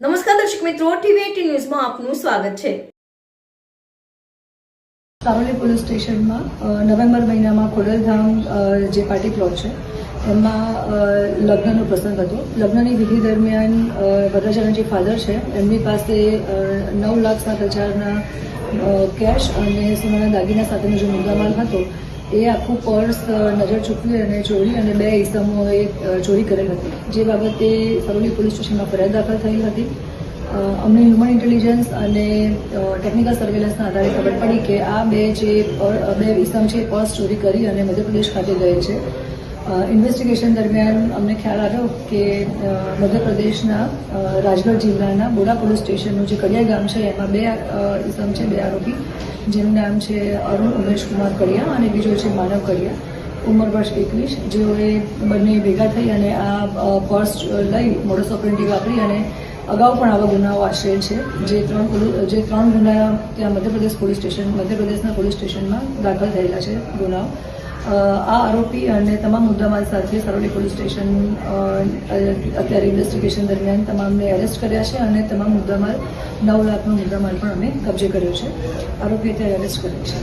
નમસ્કાર દર્શક મિત્રો, ટીવી18 ન્યૂઝમાં આપનું સ્વાગત છે। સારોલી પોલીસ સ્ટેશનમાં નવેમ્બર મહિનામાં ખોડલધામ જે પાર્ટી પ્લોટ છે એમાં લગ્નનો પ્રસંગ હતો। લગ્નની વિધિ દરમિયાન વરરાજાના જે ફાધર છે એમની પાસે 9,07,000 કેશ અને સોનાના દાગીના સાથેનો જે મુદ્દામાલ હતો એ આખું પર્સ નજર ચૂકવી અને ચોરી અને 2 ઇસમોએ ચોરી કરેલ હતી, જે બાબતે સારોલી પોલીસ સ્ટેશનમાં ફરિયાદ દાખલ થઈ હતી। અમને હ્યુમન ઇન્ટેલિજન્સ અને ટેકનિકલ સર્વેલન્સના આધારે ખબર પડી કે આ બે ઇસમ છે પર્સ ચોરી કરી અને મધ્યપ્રદેશ ખાતે ગયે છે। ઇન્વેસ્ટિગેશન દરમિયાન અમને ખ્યાલ આવ્યો કે મધ્યપ્રદેશના રાજગઢ જિલ્લાના બોડા પોલીસ સ્ટેશનનું જે કડિયા ગામ છે એમાં 2 ઇસમ છે, 2 આરોપી, જેનું નામ છે અરુણ ઉમેશ કુમાર કડિયા અને બીજો છે માનવ કડિયા, ઉંમર વર્ષ 21, જેઓએ બંને ભેગા થઈ અને આ પર્સ લઈ મોડસ ઓપરેન્ડી વાપરી અને અગાઉ પણ આવા ગુનાઓ આશરેલ છે, જે ત્રણ ગુના ત્યાં મધ્યપ્રદેશના પોલીસ સ્ટેશનમાં દાખલ થયેલા છે ગુનાઓ। આ આરોપી અને તમામ મુદ્દામાલ સાથે સારોલી પોલીસ સ્ટેશન અત્યારે ઇન્વેસ્ટિગેશન દરમિયાન તમામને એરેસ્ટ કર્યા છે અને તમામ મુદ્દામાલ 9 લાખનો મુદ્દામાલ પણ અમે કબજે કર્યો છે। આરોપી અત્યારે એરેસ્ટ કર્યો છે।